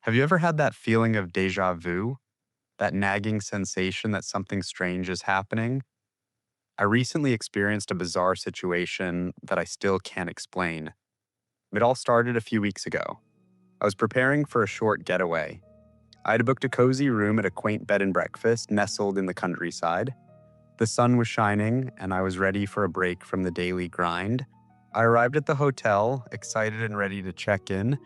Have you ever had that feeling of deja vu? That nagging sensation that something strange is happening? I recently experienced a bizarre situation that I still can't explain. It all started a few weeks ago. I was preparing for a short getaway. I had booked a cozy room at a quaint bed and breakfast nestled in the countryside. The sun was shining, and I was ready for a break from the daily grind. I arrived at the hotel, excited and ready to check in.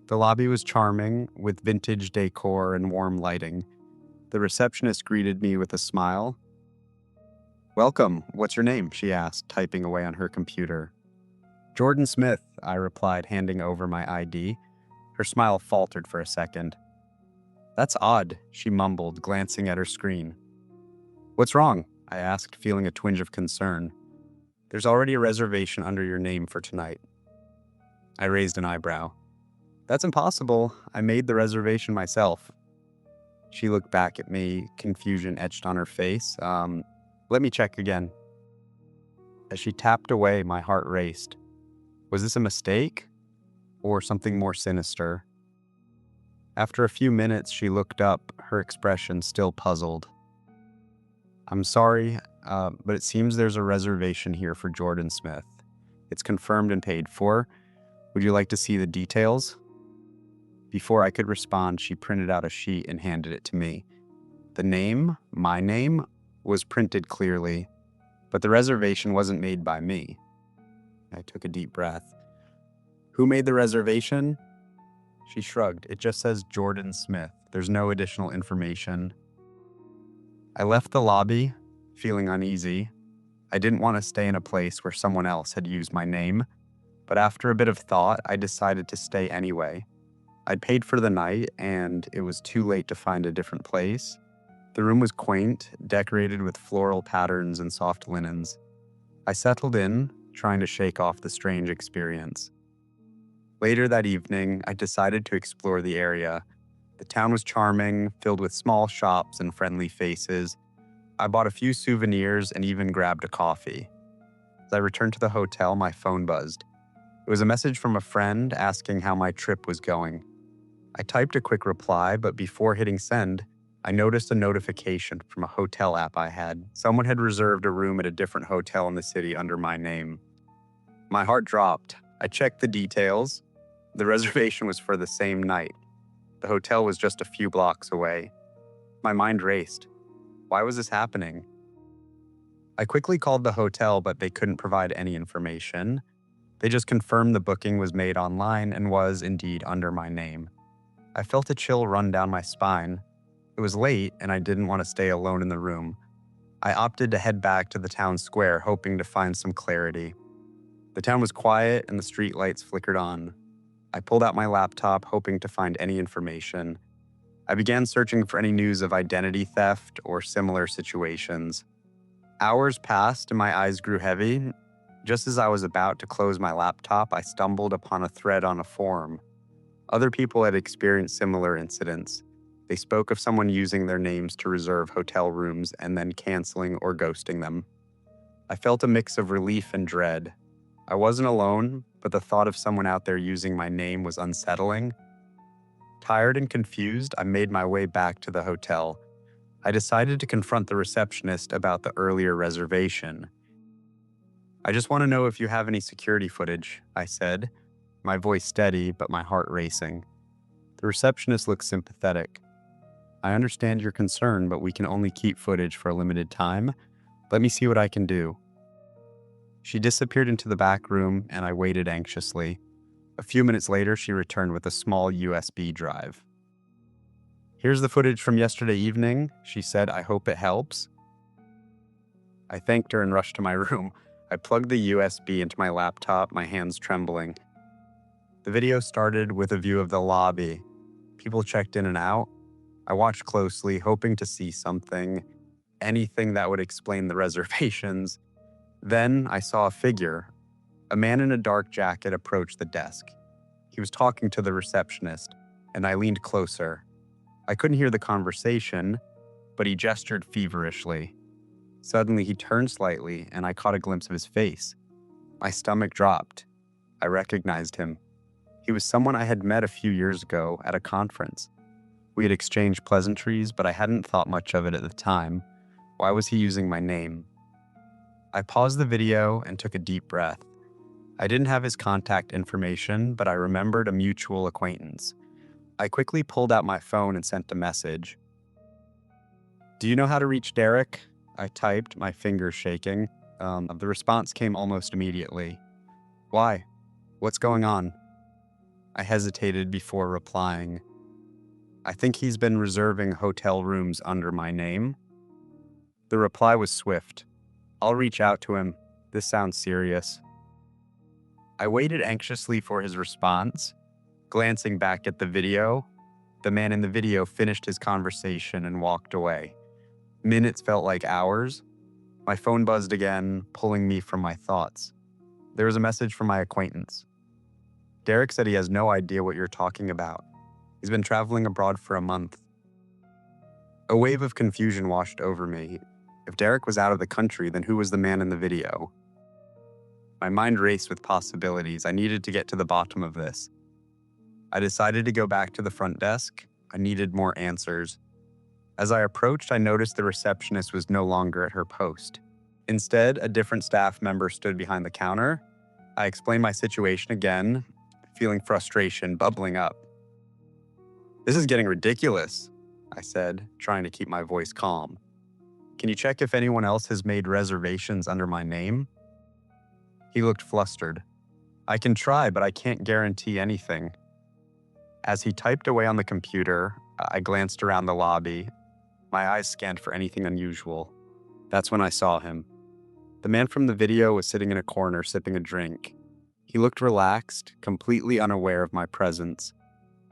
The lobby was charming, with vintage decor and warm lighting. The receptionist greeted me with a smile. "Welcome, what's your name?" she asked, typing away on her computer. "Jordan Smith," I replied, handing over my ID. Her smile faltered for a second. "That's odd," she mumbled, glancing at her screen. "What's wrong?" I asked, feeling a twinge of concern. "There's already a reservation under your name for tonight." I raised an eyebrow. "That's impossible. I made the reservation myself." She looked back at me, confusion etched on her face. Let me check again." As she tapped away, my heart raced. Was this a mistake? Or something more sinister? After a few minutes, she looked up, her expression still puzzled. "I'm sorry, but it seems there's a reservation here for Jordan Smith. It's confirmed and paid for. Would you like to see the details?" Before I could respond, she printed out a sheet and handed it to me. The name, my name, was printed clearly, but the reservation wasn't made by me. I took a deep breath. "Who made the reservation?" She shrugged. "It just says Jordan Smith. There's no additional information." I left the lobby, feeling uneasy. I didn't want to stay in a place where someone else had used my name, but after a bit of thought, I decided to stay anyway. I'd paid for the night, and it was too late to find a different place. The room was quaint, decorated with floral patterns and soft linens. I settled in, trying to shake off the strange experience. Later that evening, I decided to explore the area. The town was charming, filled with small shops and friendly faces. I bought a few souvenirs and even grabbed a coffee. As I returned to the hotel, my phone buzzed. It was a message from a friend asking how my trip was going. I typed a quick reply, but before hitting send, I noticed a notification from a hotel app I had. Someone had reserved a room at a different hotel in the city under my name. My heart dropped. I checked the details. The reservation was for the same night. The hotel was just a few blocks away. My mind raced. Why was this happening? I quickly called the hotel, but they couldn't provide any information. They just confirmed the booking was made online and was indeed under my name. I felt a chill run down my spine. It was late, and I didn't want to stay alone in the room. I opted to head back to the town square, hoping to find some clarity. The town was quiet, and the street lights flickered on. I pulled out my laptop, hoping to find any information. I began searching for any news of identity theft or similar situations. Hours passed, and my eyes grew heavy. Just as I was about to close my laptop, I stumbled upon a thread on a forum. Other people had experienced similar incidents. They spoke of someone using their names to reserve hotel rooms and then canceling or ghosting them. I felt a mix of relief and dread. I wasn't alone, but the thought of someone out there using my name was unsettling. Tired and confused, I made my way back to the hotel. I decided to confront the receptionist about the earlier reservation. "I just want to know if you have any security footage," I said, my voice steady but my heart racing. The receptionist looked sympathetic. "I understand your concern, but we can only keep footage for a limited time. Let me see what I can do." She disappeared into the back room, and I waited anxiously. A few minutes later, she returned with a small USB drive. "Here's the footage from yesterday evening," she said. "I hope it helps." I thanked her and rushed to my room. I plugged the USB into my laptop, my hands trembling. The video started with a view of the lobby. People checked in and out. I watched closely, hoping to see something, anything that would explain the reservations. Then I saw a figure. A man in a dark jacket approached the desk. He was talking to the receptionist, and I leaned closer. I couldn't hear the conversation, but he gestured feverishly. Suddenly, he turned slightly, and I caught a glimpse of his face. My stomach dropped. I recognized him. He was someone I had met a few years ago at a conference. We had exchanged pleasantries, but I hadn't thought much of it at the time. Why was he using my name? I paused the video and took a deep breath. I didn't have his contact information, but I remembered a mutual acquaintance. I quickly pulled out my phone and sent a message. "Do you know how to reach Derek?" I typed, my fingers shaking. The response came almost immediately. "Why? What's going on?" I hesitated before replying. "I think he's been reserving hotel rooms under my name." The reply was swift. "I'll reach out to him. This sounds serious." I waited anxiously for his response. Glancing back at the video, the man in the video finished his conversation and walked away. Minutes felt like hours. My phone buzzed again, pulling me from my thoughts. There was a message from my acquaintance. "Derek said he has no idea what you're talking about. He's been traveling abroad for a month." A wave of confusion washed over me. If Derek was out of the country, then who was the man in the video? My mind raced with possibilities. I needed to get to the bottom of this. I decided to go back to the front desk. I needed more answers. As I approached, I noticed the receptionist was no longer at her post. Instead, a different staff member stood behind the counter. I explained my situation again, feeling frustration bubbling up. "This is getting ridiculous," I said, trying to keep my voice calm. "Can you check if anyone else has made reservations under my name?" He looked flustered. "I can try, but I can't guarantee anything." As he typed away on the computer, I glanced around the lobby. My eyes scanned for anything unusual. That's when I saw him. The man from the video was sitting in a corner sipping a drink. He looked relaxed, completely unaware of my presence.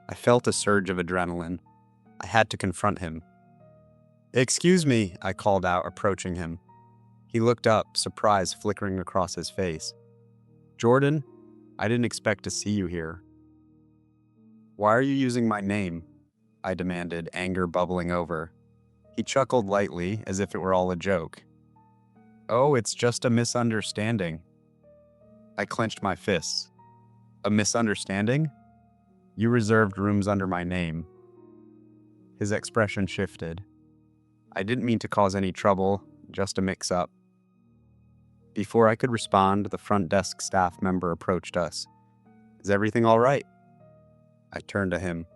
I felt a surge of adrenaline. I had to confront him. "Excuse me," I called out, approaching him. He looked up, surprise flickering across his face. "Jordan, I didn't expect to see you here." "Why are you using my name?" I demanded, anger bubbling over. He chuckled lightly, as if it were all a joke. "Oh, it's just a misunderstanding." I clenched my fists. "A misunderstanding? You reserved rooms under my name." His expression shifted. "I didn't mean to cause any trouble, just a mix-up." Before I could respond, the front desk staff member approached us. "Is everything all right?" I turned to him.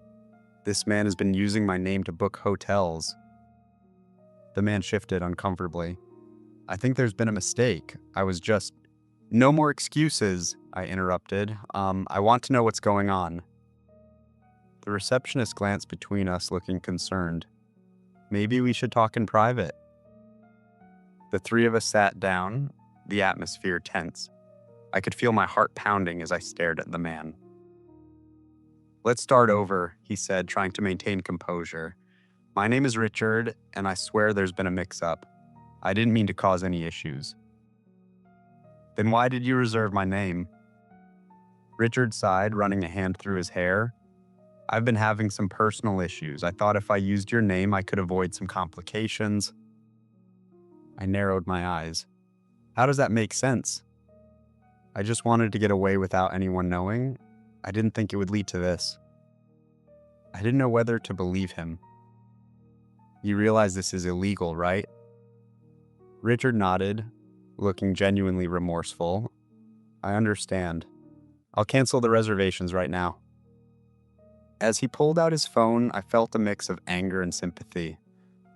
"This man has been using my name to book hotels." The man shifted uncomfortably. "I think there's been a mistake. I was just—" "No more excuses," I interrupted. I want to know what's going on." The receptionist glanced between us, looking concerned. "Maybe we should talk in private." The three of us sat down, the atmosphere tense. I could feel my heart pounding as I stared at the man. "Let's start over," he said, trying to maintain composure. "My name is Richard, and I swear there's been a mix-up. I didn't mean to cause any issues." "Then why did you reserve my name?" Richard sighed, running a hand through his hair. "I've been having some personal issues. I thought if I used your name, I could avoid some complications." I narrowed my eyes. "How does that make sense?" "I just wanted to get away without anyone knowing. I didn't think it would lead to this." I didn't know whether to believe him. "You realize this is illegal, right?" Richard nodded, looking genuinely remorseful. "I understand. I'll cancel the reservations right now." As he pulled out his phone, I felt a mix of anger and sympathy.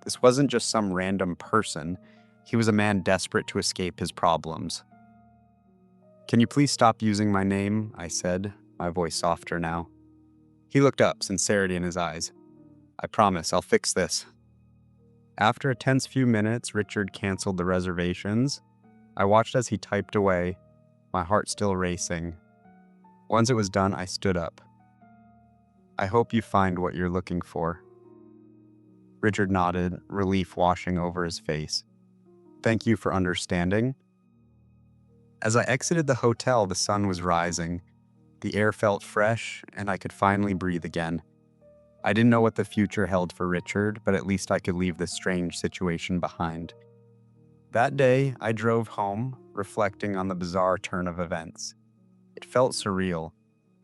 This wasn't just some random person. He was a man desperate to escape his problems. "Can you please stop using my name?" I said, my voice softer now. He looked up, sincerity in his eyes. "I promise, I'll fix this." After a tense few minutes, Richard canceled the reservations. I watched as he typed away, my heart still racing. Once it was done, I stood up. "I hope you find what you're looking for." Richard nodded, relief washing over his face. "Thank you for understanding." As I exited the hotel, the sun was rising. The air felt fresh, and I could finally breathe again. I didn't know what the future held for Richard, but at least I could leave this strange situation behind. That day, I drove home, reflecting on the bizarre turn of events. It felt surreal.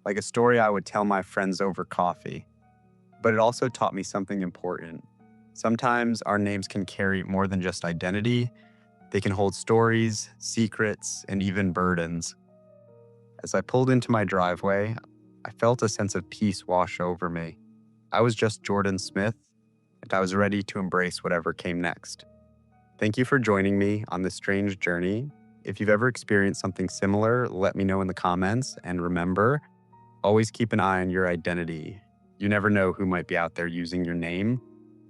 like a story I would tell my friends over coffee. But it also taught me something important. Sometimes our names can carry more than just identity, they can hold stories, secrets, and even burdens. As I pulled into my driveway, I felt a sense of peace wash over me. I was just Jordan Smith, and I was ready to embrace whatever came next. Thank you for joining me on this strange journey. If you've ever experienced something similar, let me know in the comments. And remember, always keep an eye on your identity. You never know who might be out there using your name.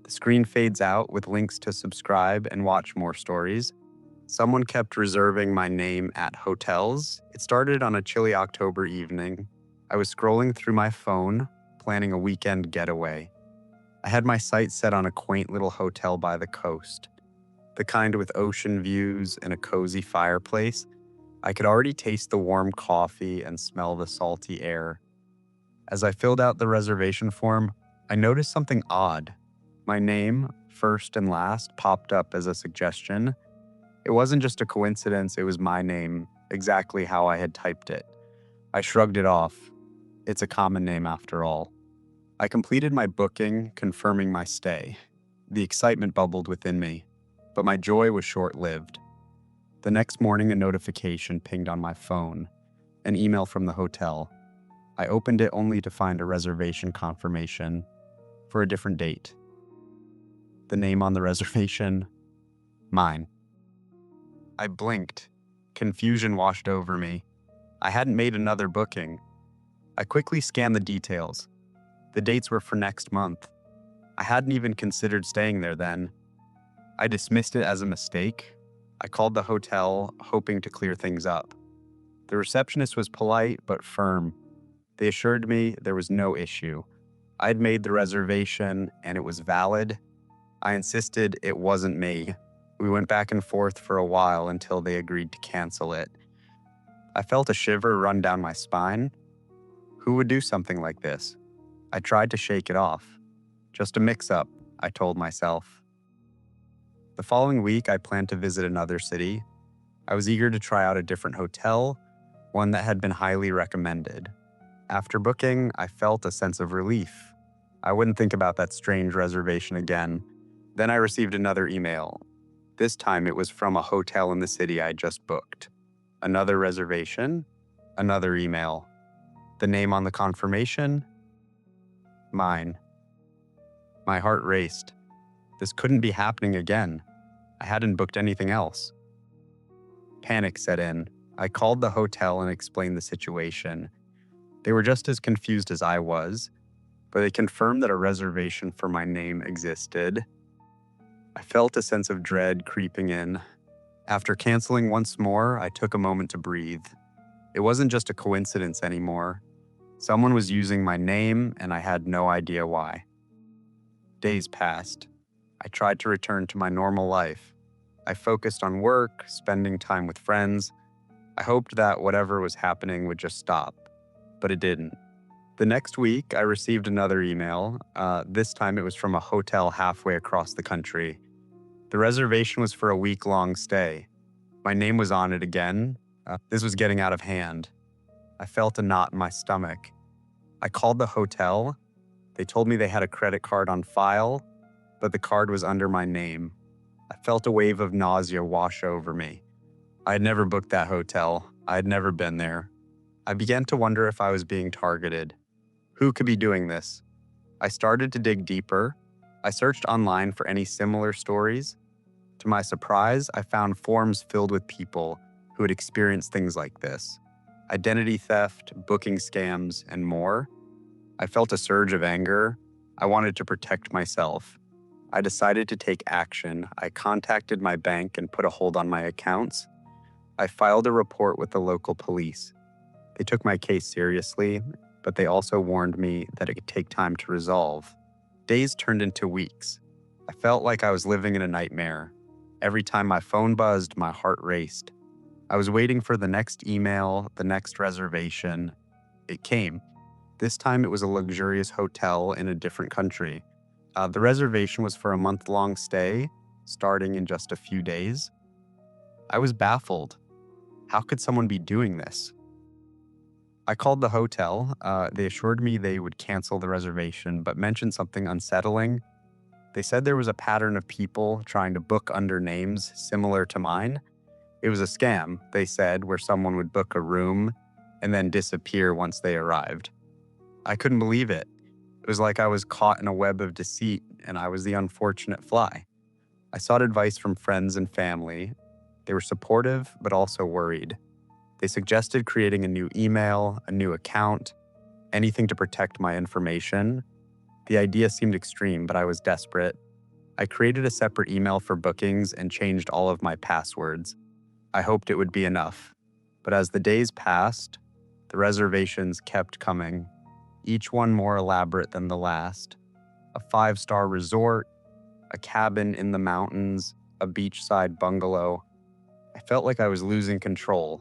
The screen fades out with links to subscribe and watch more stories. Someone kept reserving my name at hotels. It started on a chilly October evening. I was scrolling through my phone, planning a weekend getaway. I had my sights set on a quaint little hotel by the coast, the kind with ocean views and a cozy fireplace. I could already taste the warm coffee and smell the salty air. As I filled out the reservation form, I noticed something odd. My name, first and last, popped up as a suggestion. It wasn't just a coincidence, it was my name, exactly how I had typed it. I shrugged it off. It's a common name after all. I completed my booking, confirming my stay. The excitement bubbled within me, but my joy was short-lived. The next morning, a notification pinged on my phone, an email from the hotel. I opened it only to find a reservation confirmation for a different date. The name on the reservation, mine. I blinked. Confusion washed over me. I hadn't made another booking. I quickly scanned the details. The dates were for next month. I hadn't even considered staying there then. I dismissed it as a mistake. I called the hotel, hoping to clear things up. The receptionist was polite but firm. They assured me there was no issue. I'd made the reservation and it was valid. I insisted it wasn't me. We went back and forth for a while until they agreed to cancel it. I felt a shiver run down my spine. Who would do something like this? I tried to shake it off. Just a mix-up, I told myself. The following week, I planned to visit another city. I was eager to try out a different hotel, one that had been highly recommended. After booking, I felt a sense of relief. I wouldn't think about that strange reservation again. Then I received another email. This time it was from a hotel in the city I just booked. Another reservation, another email. The name on the confirmation, mine. My heart raced. This couldn't be happening again. I hadn't booked anything else. Panic set in. I called the hotel and explained the situation. They were just as confused as I was, but they confirmed that a reservation for my name existed. I felt a sense of dread creeping in. After canceling once more, I took a moment to breathe. It wasn't just a coincidence anymore. Someone was using my name, and I had no idea why. Days passed. I tried to return to my normal life. I focused on work, spending time with friends. I hoped that whatever was happening would just stop, but it didn't. The next week, I received another email. This time it was from a hotel halfway across the country. The reservation was for a week-long stay. My name was on it again. This was getting out of hand. I felt a knot in my stomach. I called the hotel. They told me they had a credit card on file, but the card was under my name. I felt a wave of nausea wash over me. I had never booked that hotel. I had never been there. I began to wonder if I was being targeted. Who could be doing this? I started to dig deeper. I searched online for any similar stories. To my surprise, I found forums filled with people who had experienced things like this. Identity theft, booking scams, and more. I felt a surge of anger. I wanted to protect myself. I decided to take action. I contacted my bank and put a hold on my accounts. I filed a report with the local police. They took my case seriously, but they also warned me that it could take time to resolve. Days turned into weeks. I felt like I was living in a nightmare. Every time my phone buzzed, my heart raced. I was waiting for the next email, the next reservation. It came. This time it was a luxurious hotel in a different country. The reservation was for a month-long stay, starting in just a few days. I was baffled. How could someone be doing this? I called the hotel. They assured me they would cancel the reservation, but mentioned something unsettling. They said there was a pattern of people trying to book under names similar to mine. It was a scam, they said, where someone would book a room and then disappear once they arrived. I couldn't believe it. It was like I was caught in a web of deceit and I was the unfortunate fly. I sought advice from friends and family. They were supportive, but also worried. They suggested creating a new email, a new account, anything to protect my information. The idea seemed extreme, but I was desperate. I created a separate email for bookings and changed all of my passwords. I hoped it would be enough. But as the days passed, the reservations kept coming, each one more elaborate than the last. A 5-star resort, a cabin in the mountains, a beachside bungalow. I felt like I was losing control.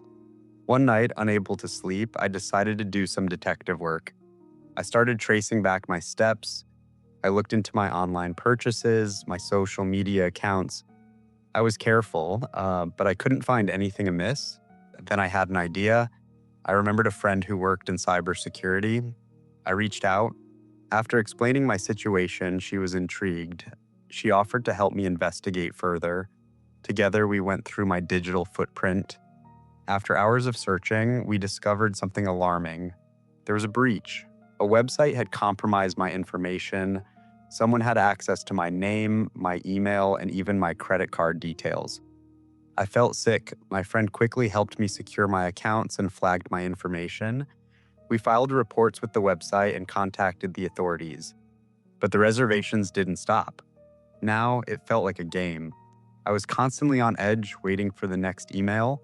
One night, unable to sleep, I decided to do some detective work. I started tracing back my steps. I looked into my online purchases, my social media accounts. I was careful, but I couldn't find anything amiss. Then I had an idea. I remembered a friend who worked in cybersecurity. I reached out. After explaining my situation, she was intrigued. She offered to help me investigate further. Together, we went through my digital footprint. After hours of searching, we discovered something alarming. There was a breach. A website had compromised my information. Someone had access to my name, my email, and even my credit card details. I felt sick. My friend quickly helped me secure my accounts and flagged my information. We filed reports with the website and contacted the authorities. But the reservations didn't stop. Now it felt like a game. I was constantly on edge, waiting for the next email.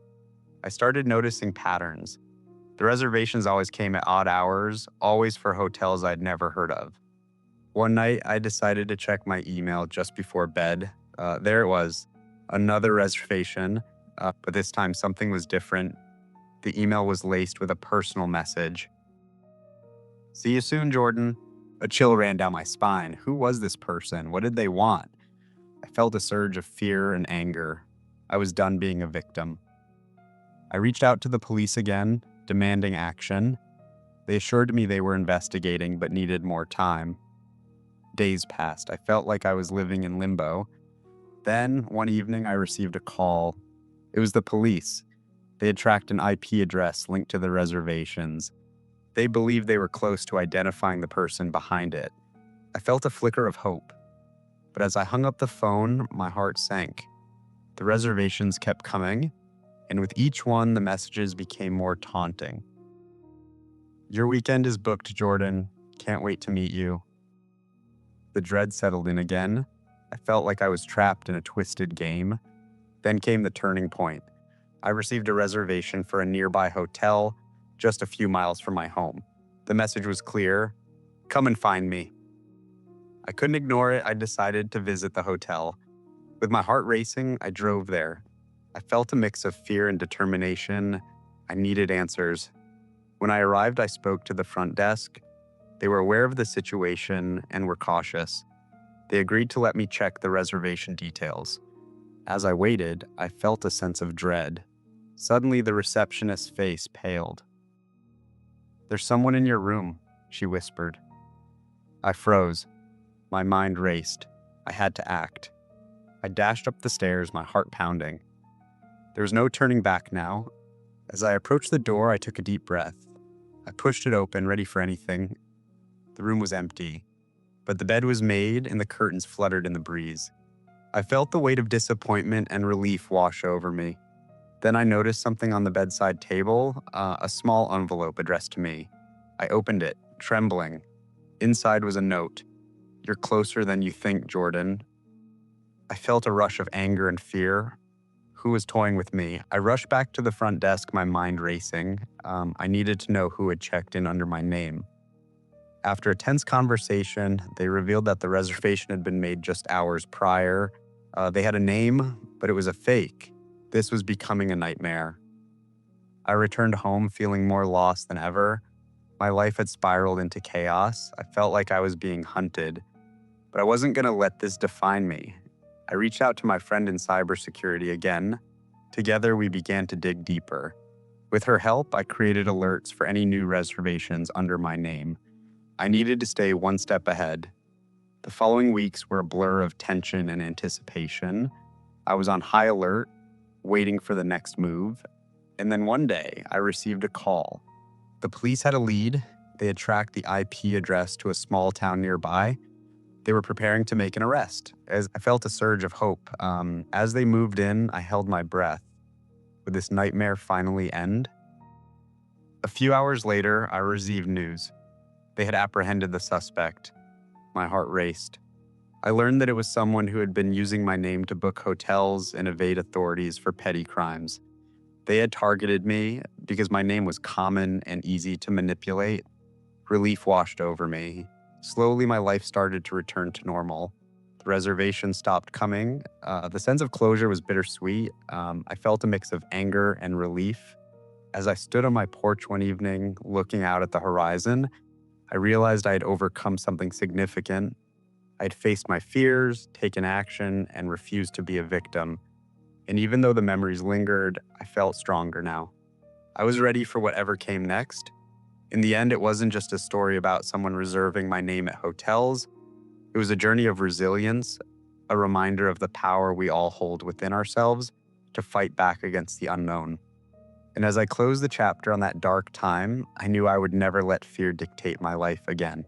I started noticing patterns. The reservations always came at odd hours, always for hotels I'd never heard of. One night, I decided to check my email just before bed. There it was, another reservation, but this time something was different. The email was laced with a personal message. "See you soon, Jordan." A chill ran down my spine. Who was this person? What did they want? I felt a surge of fear and anger. I was done being a victim. I reached out to the police again, demanding action. They assured me they were investigating but needed more time. Days passed. I felt like I was living in limbo. Then, one evening, I received a call. It was the police. They had tracked an IP address linked to the reservations. They believed they were close to identifying the person behind it. I felt a flicker of hope. But as I hung up the phone, my heart sank. The reservations kept coming, and with each one, the messages became more taunting. "Your weekend is booked, Jordan. Can't wait to meet you." The dread settled in again. I felt like I was trapped in a twisted game. Then came the turning point. I received a reservation for a nearby hotel, just a few miles from my home. The message was clear: "Come and find me." I couldn't ignore it. I decided to visit the hotel. With my heart racing, I drove there. I felt a mix of fear and determination. I needed answers. When I arrived, I spoke to the front desk. They were aware of the situation and were cautious. They agreed to let me check the reservation details. As I waited, I felt a sense of dread. Suddenly, the receptionist's face paled. "There's someone in your room," she whispered. I froze. My mind raced. I had to act. I dashed up the stairs, my heart pounding. There was no turning back now. As I approached the door, I took a deep breath. I pushed it open, ready for anything. The room was empty, but the bed was made and the curtains fluttered in the breeze. I felt the weight of disappointment and relief wash over me. Then I noticed something on the bedside table, a small envelope addressed to me. I opened it, trembling. Inside was a note. "You're closer than you think, Jordan." I felt a rush of anger and fear. Who was toying with me? I rushed back to the front desk, my mind racing. I needed to know who had checked in under my name. After a tense conversation, they revealed that the reservation had been made just hours prior. They had a name, but it was a fake. This was becoming a nightmare. I returned home feeling more lost than ever. My life had spiraled into chaos. I felt like I was being hunted. But I wasn't going to let this define me. I reached out to my friend in cybersecurity again. Together, we began to dig deeper. With her help, I created alerts for any new reservations under my name. I needed to stay one step ahead. The following weeks were a blur of tension and anticipation. I was on high alert, waiting for the next move. And then one day, I received a call. The police had a lead. They had tracked the IP address to a small town nearby. They were preparing to make an arrest. As I felt a surge of hope. As they moved in, I held my breath. Would this nightmare finally end? A few hours later, I received news. They had apprehended the suspect. My heart raced. I learned that it was someone who had been using my name to book hotels and evade authorities for petty crimes. They had targeted me because my name was common and easy to manipulate. Relief washed over me. Slowly, my life started to return to normal. The reservation stopped coming. The sense of closure was bittersweet. I felt a mix of anger and relief. As I stood on my porch one evening, looking out at the horizon, I realized I had overcome something significant. I had faced my fears, taken action, and refused to be a victim. And even though the memories lingered, I felt stronger now. I was ready for whatever came next. In the end, it wasn't just a story about someone reserving my name at hotels. It was a journey of resilience, a reminder of the power we all hold within ourselves to fight back against the unknown. And as I closed the chapter on that dark time, I knew I would never let fear dictate my life again.